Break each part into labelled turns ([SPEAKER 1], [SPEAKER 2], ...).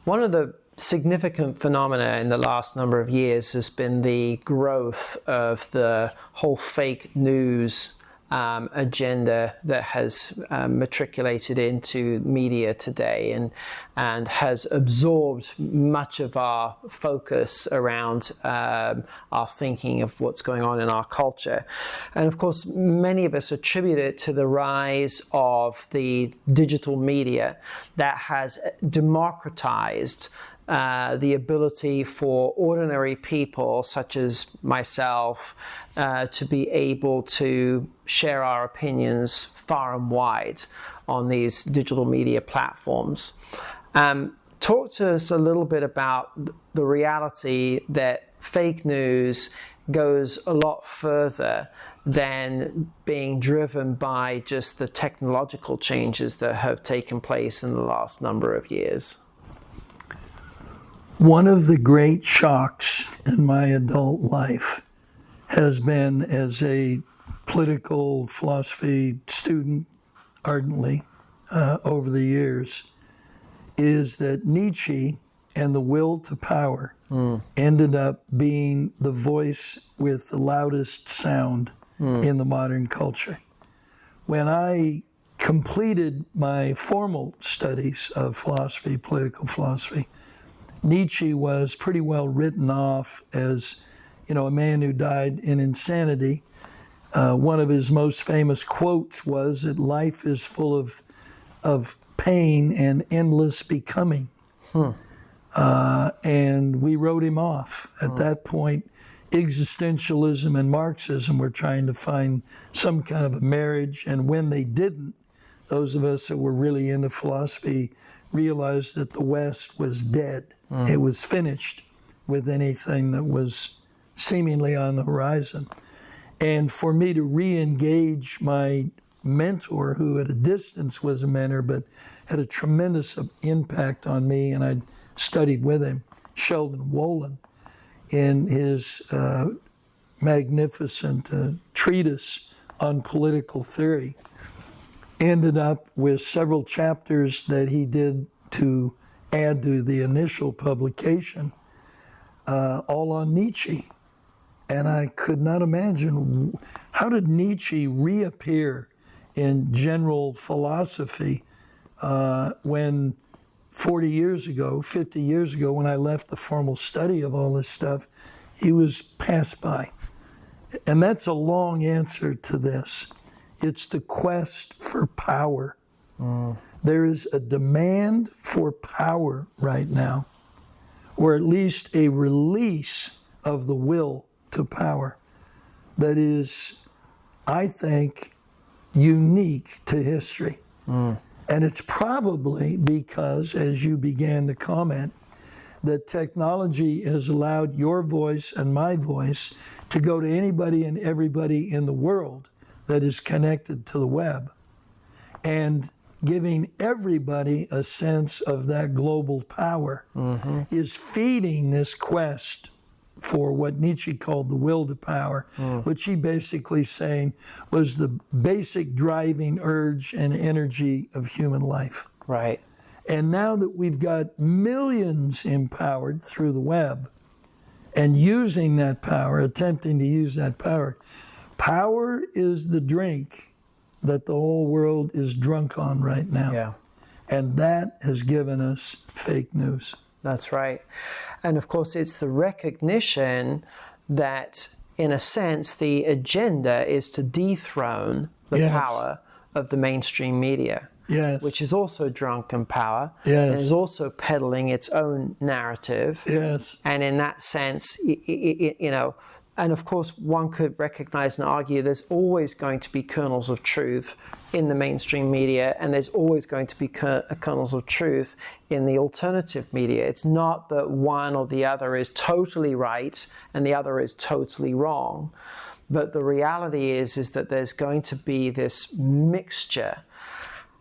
[SPEAKER 1] One of the significant phenomena in the last number of years has been the growth of the whole fake news agenda that has matriculated into media today and has absorbed much of our focus around our thinking of what's going on in our culture. And of course, many of us attribute it to the rise of the digital media that has democratized the ability for ordinary people such as myself to be able to share our opinions far and wide on these digital media platforms. Talk to us a little bit about the reality that fake news goes a lot further than being driven by just the technological changes that have taken place in the last number of years.
[SPEAKER 2] One of the great shocks in my adult life has been, as a political philosophy student ardently over the years, is that Nietzsche and the will to power ended up being the voice with the loudest sound in the modern culture. When I completed my formal studies of philosophy, political philosophy, Nietzsche was pretty well written off as, a man who died in insanity. One of his most famous quotes was that life is full of pain and endless becoming. And we wrote him off. At that point, existentialism and Marxism were trying to find some kind of a marriage, and when they didn't, those of us that were really into philosophy realized that the West was dead. It was finished with anything that was seemingly on the horizon. And for me to re-engage my mentor, who at a distance was a mentor, but had a tremendous impact on me, and I'd studied with him, Sheldon Wolin, in his magnificent treatise on political theory, ended up with several chapters that he did to add to the initial publication, all on Nietzsche. And I could not imagine, how did Nietzsche reappear in general philosophy when 40 years ago, 50 years ago, when I left the formal study of all this stuff, he was passed by. And that's a long answer to this. It's the quest for power. There is a demand for power right now, or at least a release of the will to power that is, I think, unique to history. And it's probably because, as you began to comment, that technology has allowed your voice and my voice to go to anybody and everybody in the world that is connected to the web, and giving everybody a sense of that global power is feeding this quest for what Nietzsche called the will to power, which he basically saying was the basic driving urge and energy of human life.
[SPEAKER 1] Right.
[SPEAKER 2] And now that we've got millions empowered through the web and using that power, attempting to use that power, power is the drink that the whole world is drunk on right now.
[SPEAKER 1] Yeah.
[SPEAKER 2] And that has given us fake news.
[SPEAKER 1] That's right. And of course, it's the recognition that, in a sense, the agenda is to dethrone the power of the mainstream media, which is also drunk in power, and is also peddling its own narrative. And in that sense, and of course, one could recognize and argue there's always going to be kernels of truth in the mainstream media, and there's always going to be kernels of truth in the alternative media. It's not that one or the other is totally right and the other is totally wrong. But the reality is that there's going to be this mixture.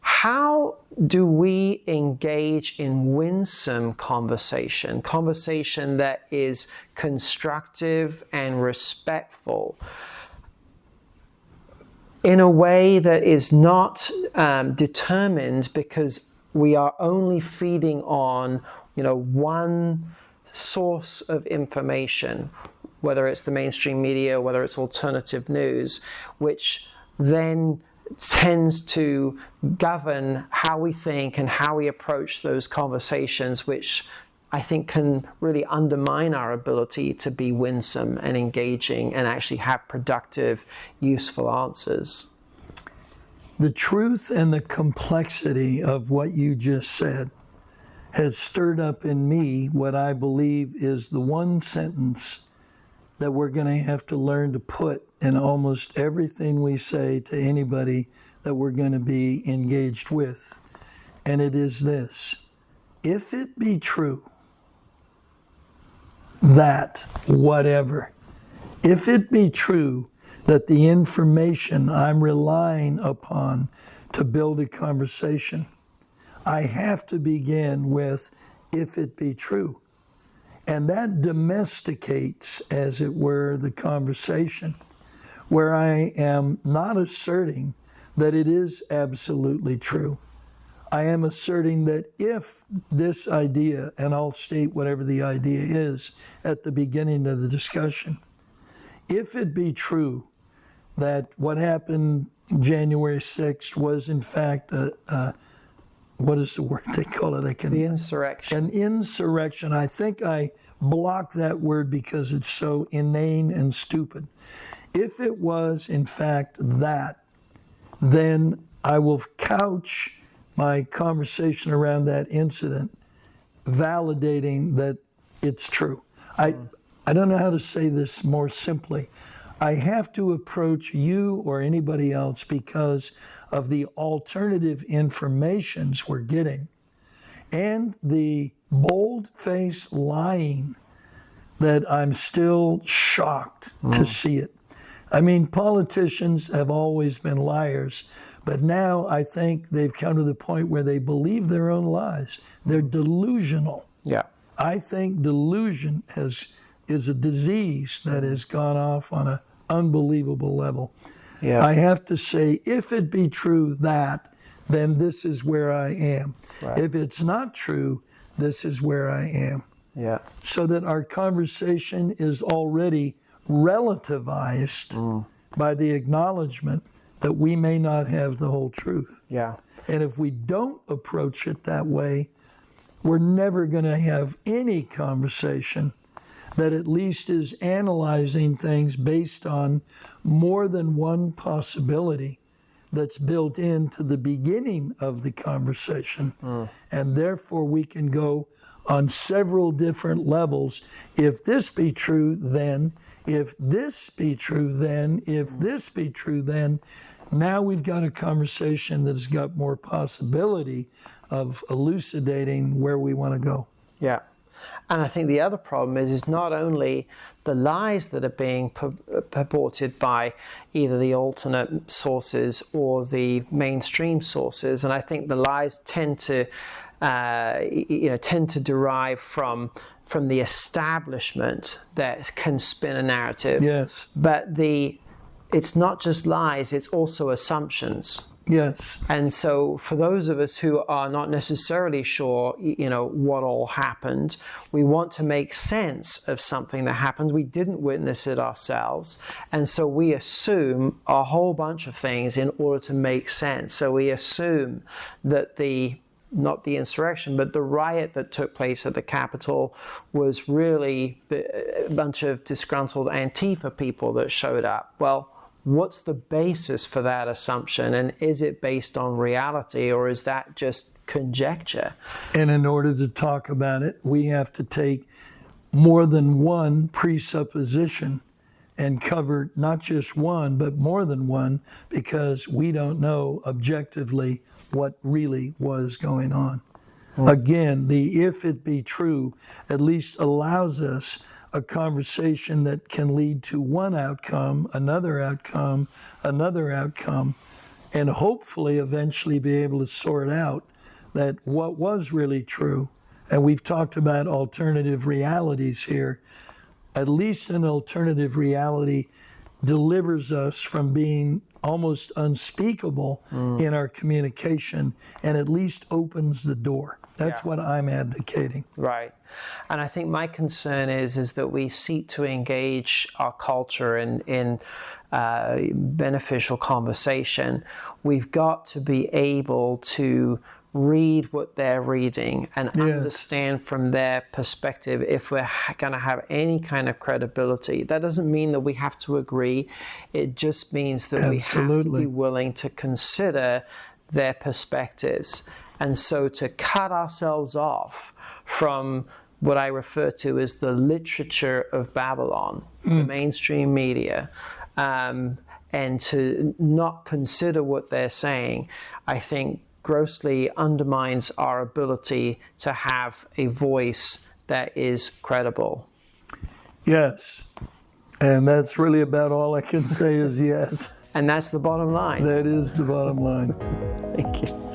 [SPEAKER 1] How do we engage in winsome conversation that is constructive and respectful, in a way that is not determined because we are only feeding on one source of information, whether it's the mainstream media, whether it's alternative news, which then tends to govern how we think and how we approach those conversations, which I think can really undermine our ability to be winsome and engaging and actually have productive, useful answers.
[SPEAKER 2] The truth and the complexity of what you just said has stirred up in me what I believe is the one sentence that we're going to have to learn to put in almost everything we say to anybody that we're going to be engaged with. And it is this: if it be true that whatever, if it be true that the information I'm relying upon to build a conversation, I have to begin with, if it be true. And that domesticates, as it were, the conversation, where I am not asserting that it is absolutely true. I am asserting that if this idea, and I'll state whatever the idea is at the beginning of the discussion, if it be true that what happened January 6th was in fact what is the word they call it?
[SPEAKER 1] The insurrection.
[SPEAKER 2] An insurrection. I think I blocked that word because it's so inane and stupid. If it was in fact that, then I will couch my conversation around that incident validating that it's true. I don't know how to say this more simply. I have to approach you or anybody else because of the alternative informations we're getting and the bold-faced lying that I'm still shocked to see it. I mean, politicians have always been liars, but now I think they've come to the point where they believe their own lies. They're delusional.
[SPEAKER 1] Yeah.
[SPEAKER 2] I think delusion is a disease that has gone off on an unbelievable level.
[SPEAKER 1] Yeah.
[SPEAKER 2] I have to say, if it be true that, then this is where I am.
[SPEAKER 1] Right.
[SPEAKER 2] If it's not true, this is where I am.
[SPEAKER 1] Yeah.
[SPEAKER 2] So that our conversation is already relativized by the acknowledgement that we may not have the whole truth.
[SPEAKER 1] Yeah.
[SPEAKER 2] And if we don't approach it that way, we're never going to have any conversation that at least is analyzing things based on more than one possibility that's built into the beginning of the conversation. And therefore we can go on several different levels. If this be true, then. If this be true, then. If this be true, then. Now we've got a conversation that has got more possibility of elucidating where we want to go.
[SPEAKER 1] Yeah. And I think the other problem is not only the lies that are being purported by either the alternate sources or the mainstream sources, and I think the lies tend to derive from the establishment that can spin a narrative.
[SPEAKER 2] Yes.
[SPEAKER 1] But it's not just lies; it's also assumptions.
[SPEAKER 2] Yes.
[SPEAKER 1] And so for those of us who are not necessarily sure, what all happened, we want to make sense of something that happened. We didn't witness it ourselves. And so we assume a whole bunch of things in order to make sense. So we assume that not the insurrection, but the riot that took place at the Capitol was really a bunch of disgruntled Antifa people that showed up. Well, what's the basis for that assumption? And is it based on reality, or is that just conjecture?
[SPEAKER 2] And in order to talk about it, we have to take more than one presupposition and cover not just one, but more than one, because we don't know objectively what really was going on. Again, the if it be true at least allows us a conversation that can lead to one outcome, another outcome, and hopefully eventually be able to sort out that what was really true. And we've talked about alternative realities here. At least an alternative reality delivers us from being almost unspeakable in our communication, and at least opens the door. That's what I'm advocating.
[SPEAKER 1] Right. And I think my concern is that we seek to engage our culture in beneficial conversation. We've got to be able to read what they're reading and understand from their perspective if we're going to have any kind of credibility. That doesn't mean that we have to agree. It just means that we have to be willing to consider their perspectives. And so to cut ourselves off from what I refer to as the literature of Babylon, the mainstream media, and to not consider what they're saying, I think grossly undermines our ability to have a voice that is credible.
[SPEAKER 2] Yes. And that's really about all I can say is yes.
[SPEAKER 1] And that's the bottom line.
[SPEAKER 2] That is the bottom line.
[SPEAKER 1] Thank you.